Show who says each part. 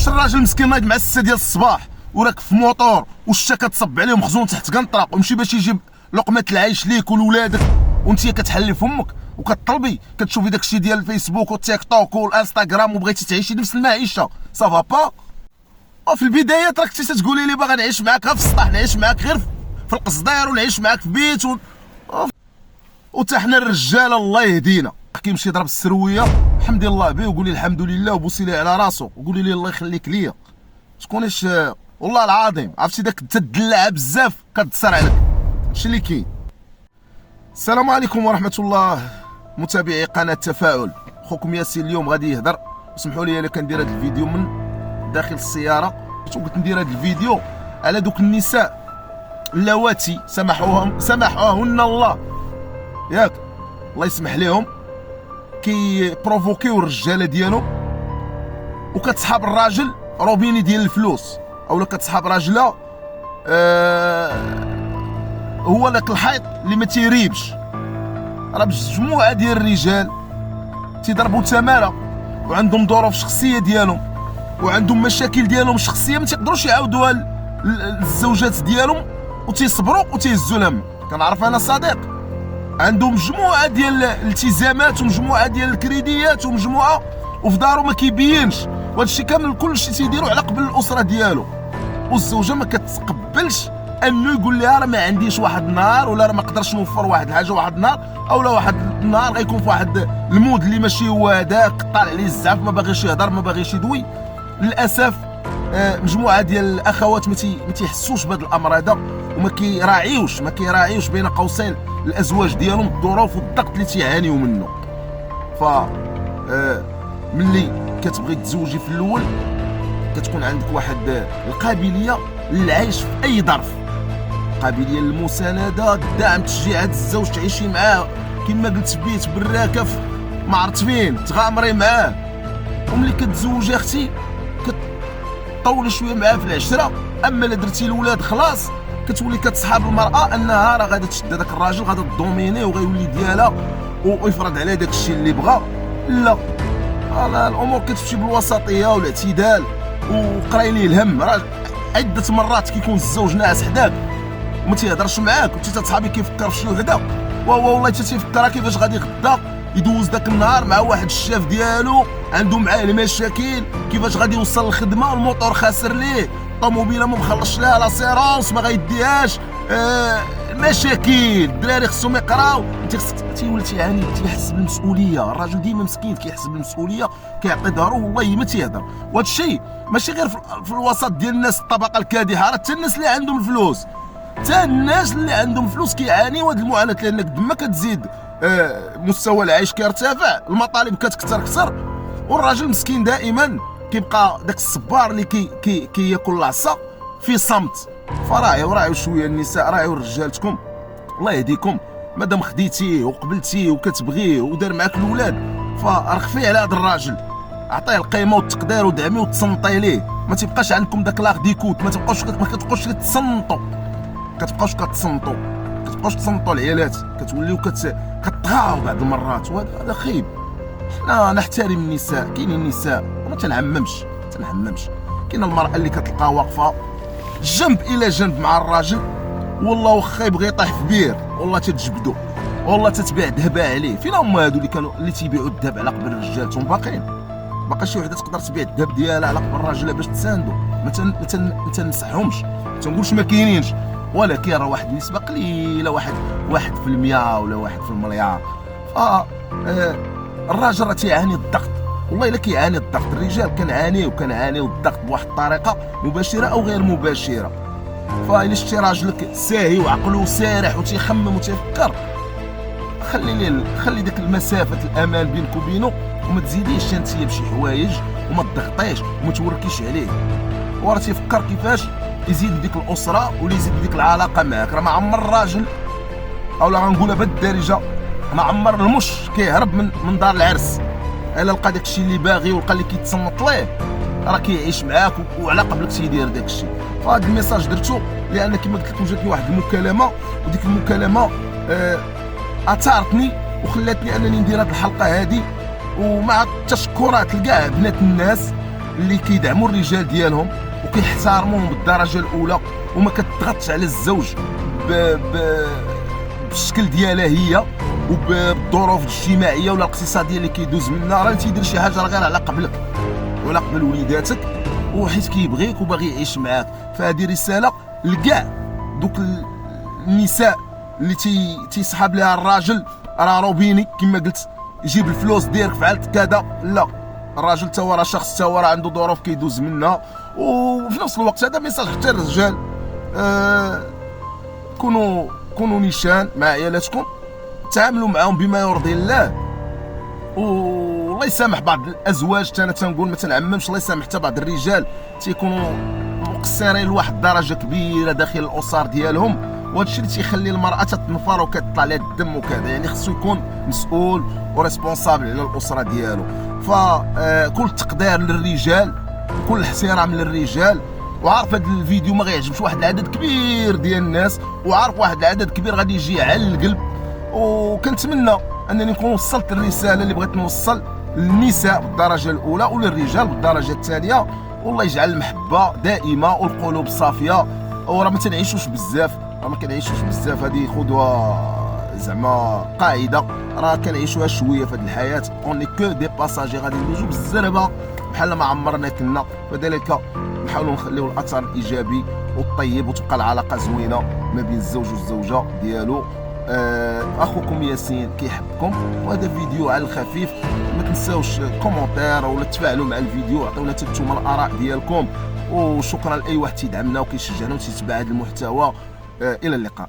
Speaker 1: واش الراجل مسكين نايض مع 6 ديال الصباح وراك في موطور والشتا كتصب عليه ومخزون تحت قنطرق ومشي باش يجيب لقمه العيش ليك ولولادك وانت كتحلي فمك وكتطلبي كتشوفي داكشي ديال الفيسبوك والتيك توك والانستغرام وبغيتي تعيشي نفس المعيشه صافا با. وفي البدايات راك كنتي تقولي لي باغي نعيش معاك غير في السطح، نعيش معاك غير في القصدير ونعيش معاك في بيت وتا حنا الرجاله الله يهدينا كيمشي يضرب السرويه الحمد لله به وقولي الحمد لله وبوسي ليه على راسو وقولي لي الله يخليك ليا تكونيش والله العظيم عرفتي داك انت تدلع بزاف كتصر عليك هادشي اللي كاين. السلام عليكم ورحمه الله متابعي قناه تفاعل، خوكم ياسين اليوم غادي يهضر. اسمحوا لي انا كندير هذا الفيديو من داخل السياره، وقلت ندير هذا الفيديو على دوك النساء اللواتي سمحوهن الله ياك الله يسمح لهم كي بروفوكيو الرجاله ديالهم وكتصحاب الراجل روبيني ديال الفلوس اولا كتصحاب راجلها هو داك الحيط اللي ما تيريبش. راه مجموعه ديال الرجال تيضربوا تماره وعندهم ظروف شخصيه ديالهم وعندهم مشاكل ديالهم الشخصيه ما تيقدروش يعاودوها للزوجات ديالهم وتيصبروا وتيهزوا الهم. كنعرف انا صديق عنده مجموعه ديال الالتزامات ومجموعه ديال الكريديات ومجموعه وفي دارو ما كيبينش، وهذا الشيء كامل كلشي تيديروا على قبل الاسره ديالو، والزوجه ما كتقبلش انه يقول لها راه ما عنديش واحد النهار ولا راه ما نقدرش نوفر واحد الحاجه واحد النهار اولا واحد النهار غيكون في واحد المود اللي ماشي هو هذاك طالع عليه الزعف ما باغيش يهضر ما باغيش يدوي. للاسف مجموعه ديال الاخوات ما تيحسوش بهذا الامر هذا وما كيراعيوش بين قوسين الازواج ديالهم الظروف والضغط اللي تيعانيو منه. ف ملي كتبغي تزوجي في الاول كتكون عندك واحد القابليه للعيش في اي ظرف، قابليه للمسانده، الدعم، تشجيع هذا الزوج تعيشي معاه كما قلت في بيت براكه ما عرفت فين تغامري معاه. وملي كتزوجي اختي كتطولي شويه معاه في العشره، اما الا درتي الاولاد خلاص كتولي كتصحاب المراه انها راه غادا تشد هذاك الراجل غادا تدوميني وغيولي ديالها ويفرض عليها داك الشيء اللي بغا. لا الامور كتمشي بالوسطيه والاعتدال وقراي ليه الهم. راه عده مرات كيكون الزوج ناعس حداك وما تيهضرش معاك وانت تصحابي كيفكر في شي وحده وهو والله حتى تيفكرها كيفاش غادي غدا يدوز داك النهار مع واحد الشاف ديالو عنده معاه المشاكل، كيفاش غادي يوصل للخدمه والموتور خاسر ليه، الطوموبيله ما مخلصش لها لاسيرونس ما غيديهاش، مشاكل الدراري خصهم يقراو، انت خصك تيولي تيعاني تيحس بالمسؤوليه. الراجل ديما مسكين كيحس بالمسؤوليه كيعطي ظهرو والله ما تيهضر. وهذا الشيء ماشي غير في الوسط ديال الناس الطبقه الكادحه، راه حتى الناس اللي عندهم الفلوس، حتى الناس اللي عندهم فلوس كيعانيو هذه المعاناه، لانك دما كتزيد مستوى العيش كيرتفع، المطالب كتكثر والراجل مسكين دائما كيبقى داك الصبار اللي كياكل العصا في صمت. فراعيو شويه النساء، راعيو رجالتكم الله يهديكم، مادام خديتيه وقبلتيه وكتبغيه ودار معاك الاولاد فرخفي على هذا الراجل، عطيه القيمه والتقدير ودعميه وتصنطي ليه. ما تبقاش عندكم داك لاغ ديكوت، ما كتبقاوش تصنطوا العيالات، كتوليو كتطغاو بعض المرات وهذا خايب. حنا نحترم النساء، كاينين النساء وما تنعممش كاين المراه اللي كتلقاها واقفه جنب الى جنب مع الراجل والله واخا يبغي يطيح في بير والله تتجبدو والله تتبيع ذهبها عليه. فين هما هادو اللي تيبيعوا الذهب على قبل رجالتهم؟ باقي شي وحده تقدر تبيع الذهب ديالها على قبل راجلها باش تساندو. ما تنمسحهمش، ما تنقولش ما كاينينش، ولكن راه واحد النسبه قليله، 1% ولا 1 في المليار. الراجل راه تيعاني الضغط، والله الا كيعاني الضغط. الرجال كنعانيو الضغط بواحد الطريقه مباشره او غير مباشره. فإلا شتي راجلك ساهي وعقله سارح وتيخمم وتيفكر، خلي ديك المسافه الامان بينك وبينه وما تزيديش انت بشي حوايج وما تضغطيش وما توركيش عليه، وراه تيفكر كيفاش يزيد ديك الاسره ولا يزيد ديك العلاقه معاك. راه ما عمر الراجل اولا غنقولها بالدارجه ما عمر المش كيهرب من دار العرس الا لقى داك الشيء اللي باغي ولقى اللي كيتصنت ليه، راه كيعيش معاك وعلى قبلك تيدير داك الشيء. فهاد الميساج درتو لان كما قلت لكم جاتني واحد المكالمه، وديك المكالمه اثارتني وخلاتني انني ندير هاد الحلقه هادي، ومع التشكرات لكاع بنات الناس اللي كيدعموا الرجال ديالهم وكيحترموهم بالدرجه الاولى وما كتضغطش على الزوج بالشكل ديالها هي وبالظروف الاجتماعيه ولا الاقتصاديه اللي كيدوز منها. راه تيدير شي حاجه غير على قبلك وعلى قبل وليداتك وحيت كيبغيك وباغي يعيش معاك. فهذه رساله لكاع دوك النساء اللي تيسحب لها الراجل، راه روبيني كما قلت، جيب الفلوس ديالك فعلت كذا. لا، الراجل تا هو راه شخص، تا هو راه عنده ظروف كيدوز منها. وفي نفس الوقت هذا ميساج حتى الرجال، كونوا نيشان مع عيالاتكم، تعاملوا معهم بما يرضي الله. والله يسامح بعض الازواج، انا تنقول ما تنعممش، الله يسامح حتى بعض الرجال تيكونوا مقصرين لواحد الدرجه كبيره داخل الاسر ديالهم، وهذا الشيء اللي تيخلي المراه تتنفر وكتطلع لها الدم وكذا. يعني خصو يكون مسؤول وريسبونسابل على الاسره ديالو. فكل التقدير للرجال، كل الاحترام للرجال. وعارف هذا الفيديو ما غيعجبش واحد العدد كبير ديال الناس، وعارف واحد العدد كبير غادي يجي على القلب، وكنتمنى انني نكون وصلت الرساله اللي بغيت نوصل للنساء بالدرجه الاولى وللرجال بالدرجه الثانيه. والله يجعل المحبه دائمه والقلوب صافيه. وراه ما تنعيشوش بزاف، هذه خذوها زعما قاعده، راه كنعيشوها شويه في هذه الحياه. اوني كو دي باساجي غادي ندوزو بالزربه بحال ما عمرنا كنا. فذلك نحاولوا نخليو الاثر الايجابي والطيب وتبقى العلاقه زوينه ما بين الزوج والزوجه ديالو. اخوكم ياسين كيحبكم، وهذا فيديو على الخفيف. ما تنساوش كومونتير ولا تفاعلوا مع الفيديو، عطيونا نتوما الاراء ديالكم. وشكرا لاي واحد تيدعمنا وكيشجعنا وتيتبع هذا المحتوى. الى اللقاء.